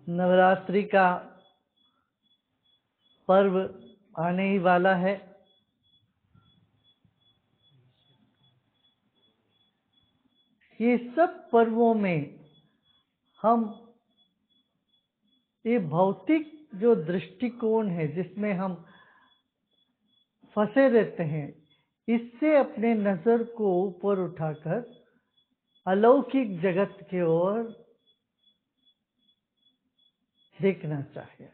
नवरात्रि का पर्व आने ही वाला है। ये सब पर्वों में हम ये भौतिक जो दृष्टिकोण है जिसमें हम फंसे रहते हैं, इससे अपने नजर को ऊपर उठाकर अलौकिक जगत की ओर देखना चाहिए।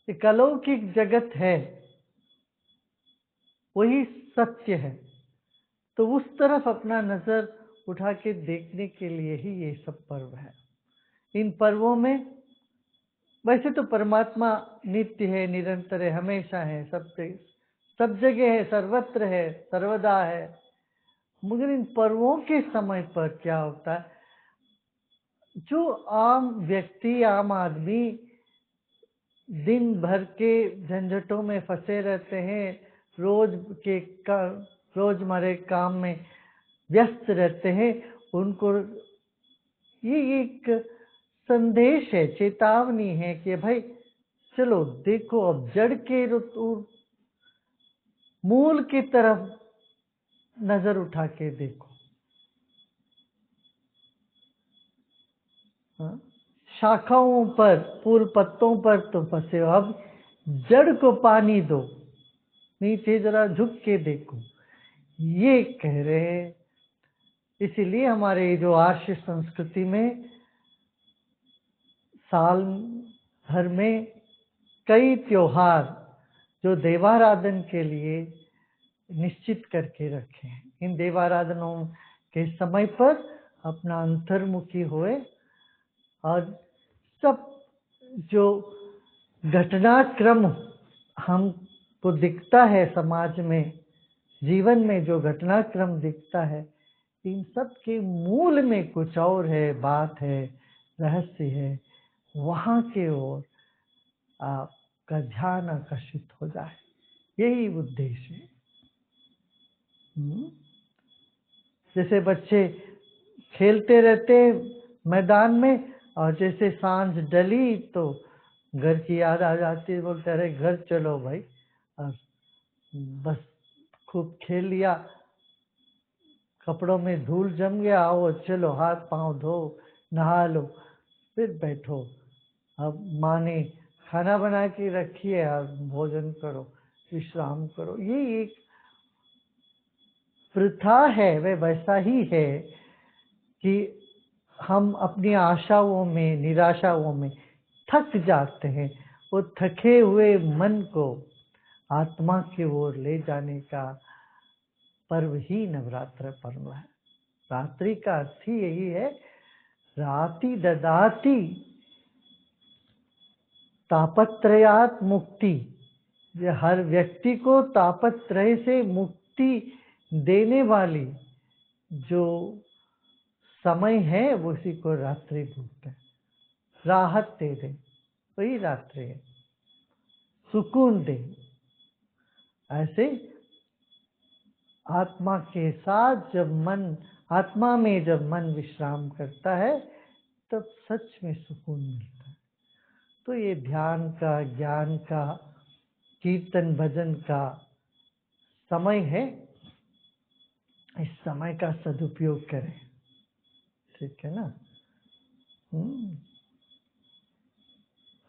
एक अलौकिक जगत है, वही सत्य है, तो उस तरफ अपना नजर उठा के देखने के लिए ही ये सब पर्व है। इन पर्वों में वैसे तो परमात्मा नित्य है, निरंतर है, हमेशा है, सब जगह है, सर्वत्र है, सर्वदा है। मगर इन पर्वों के समय पर क्या होता है, जो आम व्यक्ति, आम आदमी दिन भर के झंझटों में फंसे रहते हैं, रोजमर्रे काम में व्यस्त रहते हैं, उनको ये एक संदेश है, चेतावनी है कि भाई चलो देखो, अब जड़ के मूल की तरफ नजर उठा के देखो। हाँ? शाखाओं पर, फूल पत्तों पर तो फंसे हो, अब जड़ को पानी दो, नीचे जरा झुक के देखो, ये कह रहे हैं। इसीलिए हमारे जो आर्ष संस्कृति में साल भर में कई त्योहार जो देवाराधन के लिए निश्चित करके रखे हैं, इन देवाराधनों के समय पर अपना अंतर्मुखी होए और सब जो घटनाक्रम हमको दिखता है समाज में, जीवन में जो घटनाक्रम दिखता है, इन सब के मूल में कुछ और है, बात है, रहस्य है। वहां के ओर आपका ध्यान आकर्षित हो जाए, यही उद्देश्य है। जैसे बच्चे खेलते रहते मैदान में, और जैसे सांझ डली तो घर की याद आ जाती है, बोलते अरे घर चलो भाई, और बस खूब खेल लिया, कपड़ों में धूल जम गया, आओ चलो हाथ पांव धो, नहा लो, फिर बैठो, अब माँ ने खाना बना के रखी है, और भोजन करो, विश्राम करो। ये एक प्रथा है, वह वैसा ही है कि हम अपनी आशाओं में, निराशाओं में थक जाते हैं। वो थके हुए मन को आत्मा की ओर ले जाने का पर्व ही नवरात्र पर्व है। रात्रि का अर्थ ही यही है, राति ददाति तापत्रयात् मुक्ति। हर व्यक्ति को तापत्रय से मुक्ति देने वाली जो समय है, उसी को रात्रि बोलते हैं। राहत दे दे, वही रात्रि है, सुकून दे। ऐसे आत्मा के साथ जब मन, आत्मा में जब मन विश्राम करता है, तब सच में सुकून मिलता है। तो ये ध्यान का, ज्ञान का, कीर्तन भजन का समय है, इस समय का सदुपयोग करें, ठीक है ना।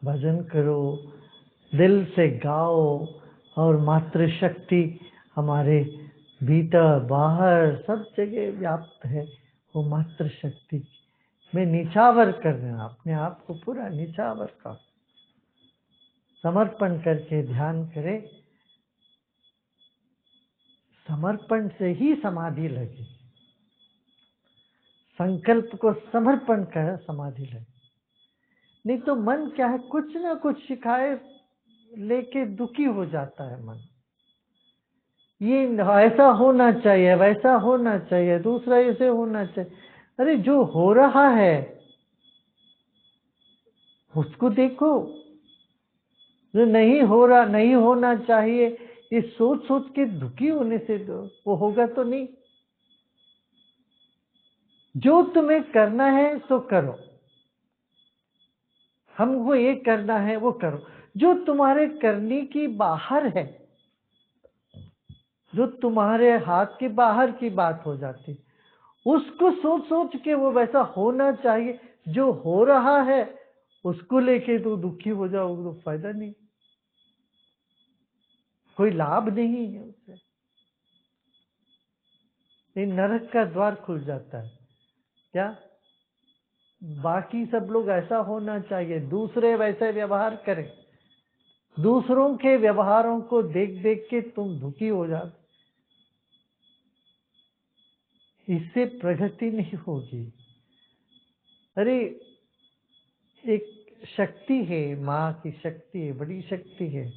भजन करो, दिल से गाओ, और मातृशक्ति हमारे भीतर बाहर सब जगह व्याप्त है। वो मातृशक्ति में निछावर करना, अपने आप को पूरा निछावर कर समर्पण करके ध्यान करें। समर्पण से ही समाधि लगी, संकल्प को समर्पण कर समाधि लगी। नहीं तो मन क्या है, कुछ ना कुछ शिकायत लेके दुखी हो जाता है मन। ये ऐसा होना चाहिए, वैसा होना चाहिए, दूसरा ऐसे होना चाहिए। अरे जो हो रहा है उसको देखो, जो नहीं हो रहा, नहीं होना चाहिए, ये सोच सोच के दुखी होने से वो होगा तो नहीं। जो तुम्हें करना है सो करो, हमको ये करना है वो करो। जो तुम्हारे करने की बाहर है, जो तुम्हारे हाथ के बाहर की बात हो जाती, उसको सोच सोच के वो वैसा होना चाहिए। जो हो रहा है उसको लेके तो दुखी हो जाओगे तो फायदा नहीं, कोई लाभ नहीं है उससे। ये नरक का द्वार खुल जाता है। क्या बाकी सब लोग ऐसा होना चाहिए, दूसरे वैसे व्यवहार करें, दूसरों के व्यवहारों को देख देख के तुम दुखी हो जाते, इससे प्रगति नहीं होगी। अरे एक शक्ति है, माँ की शक्ति है, बड़ी शक्ति है,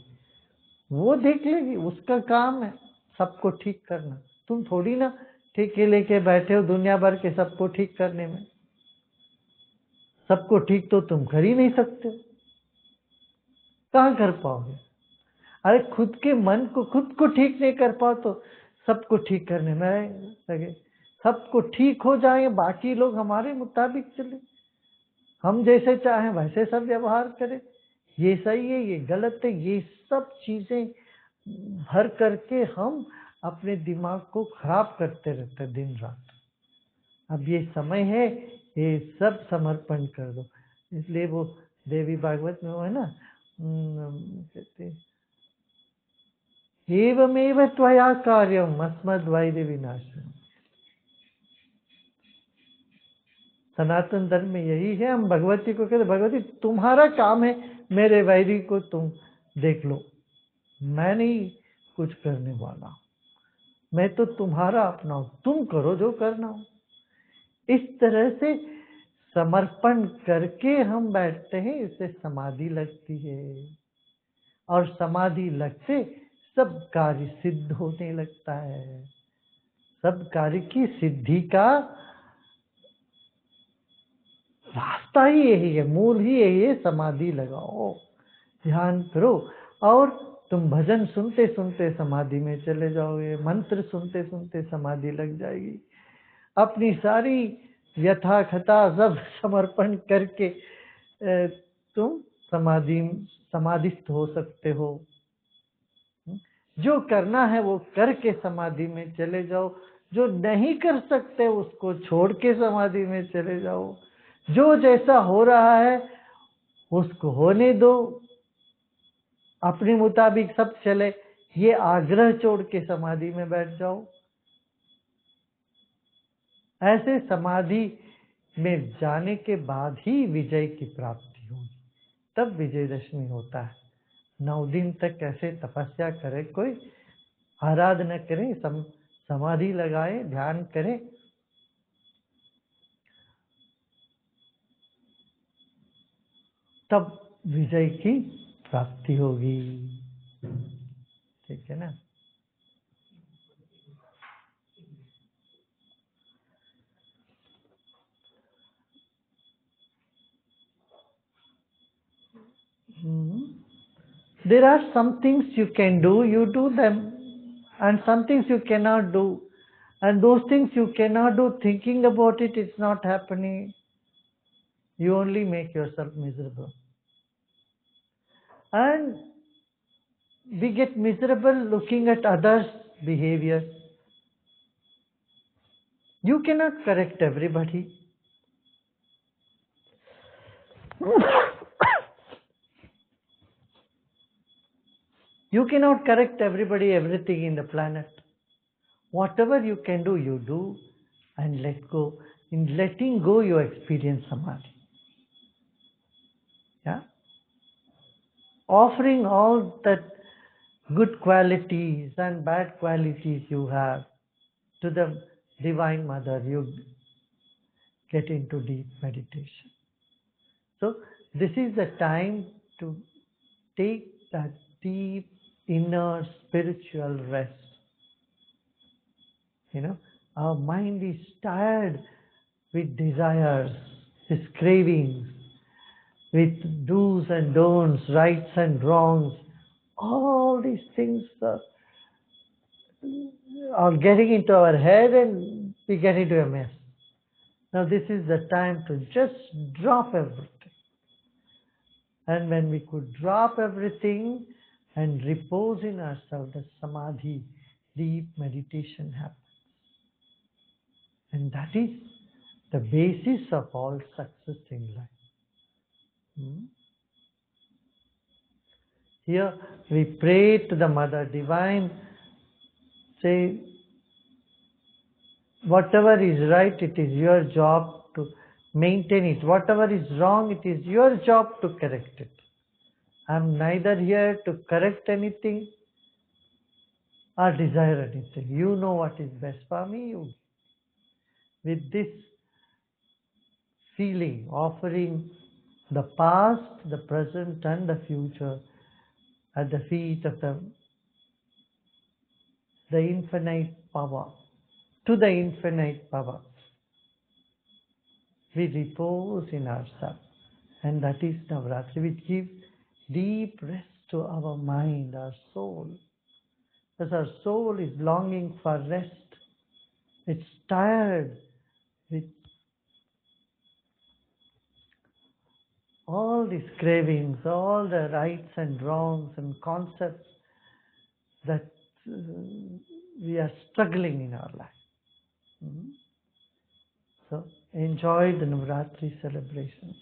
वो देख लेगी, उसका काम है सबको ठीक करना। तुम थोड़ी ना ठेके लेके बैठे हो दुनिया भर के सबको ठीक करने में। सबको ठीक तो तुम कर ही नहीं सकते, कहाँ कर पाओगे? अरे खुद के मन को खुद को ठीक नहीं कर पाओ तो सबको ठीक करने में लगे। सबको ठीक हो जाए, बाकी लोग हमारे मुताबिक चले, हम जैसे चाहें वैसे सब व्यवहार करें, ये सही है ये गलत है, ये सब चीजें भर करके हम अपने दिमाग को खराब करते रहते दिन रात। अब ये समय है, ये सब समर्पण कर दो। इसलिए वो देवी भागवत में वो है ना, कहते एवमेव त्वया कार्यम अस्मद्वैर विनाशम। सनातन धर्म में यही है। हम भगवती को कहते, भगवती तुम्हारा काम है मेरे वैरी को तुम देख लो, मैं नहीं कुछ करने वाला, मैं तो तुम्हारा अपना हूं, तुम करो जो करना हो। इस तरह से समर्पण करके हम बैठते हैं, इससे समाधि लगती है, और समाधि लगते सब कार्य सिद्ध होने लगता है। सब कार्य की सिद्धि का रास्ता ही यही है, मूल ही यही है। समाधि लगाओ, ध्यान करो, और तुम भजन सुनते सुनते समाधि में चले जाओगे, मंत्र सुनते सुनते समाधि लग जाएगी। अपनी सारी व्यथा खता सब समर्पण करके तुम समाधिस्थ हो सकते हो। जो करना है वो करके समाधि में चले जाओ, जो नहीं कर सकते उसको छोड़ के समाधि में चले जाओ। जो जैसा हो रहा है उसको होने दो, अपने मुताबिक सब चले, ये आग्रह छोड़ के समाधि में बैठ जाओ। ऐसे समाधि में जाने के बाद ही विजय की प्राप्ति होगी, तब विजयदशमी होता है। 9 दिन तक कैसे तपस्या करे, कोई आराधना करे, समाधि लगाए, ध्यान करे, तब विजय की प्राप्ति होगी। ठीक है ना? There are some things you can do, you do them, and some things you cannot do, and those things you cannot do, thinking about it, it's not happening, you only make yourself miserable. And we get miserable looking at others' behavior. You cannot correct everybody. You cannot correct everybody, everything in the planet. Whatever you can do, you do, and let go. In letting go, you experience samadhi. Yeah? Offering all that good qualities and bad qualities you have to the Divine Mother, you get into deep meditation. So, this is the time to take that deep inner spiritual rest. You know, our mind is tired with desires, with cravings, with do's and don'ts, rights and wrongs. All these things are getting into our head and we get into a mess. Now this is the time to just drop everything. And when we could drop everything and repose in ourselves, the samadhi, deep meditation happens. And that is the basis of all success in life. Here we pray to the Mother Divine, say, whatever is right, it is your job to maintain it. Whatever is wrong, it is your job to correct it. I am neither here to correct anything or desire anything. You know what is best for me. With this feeling, offering the past, the present, and the future at the feet of the infinite power, to the infinite power, we repose in ourselves. And that is Navratri, which gives deep rest to our mind, our soul. Because our soul is longing for rest. It's tired with all these cravings, all the rights and wrongs and concepts that we are struggling in our life. So enjoy the Navratri celebrations.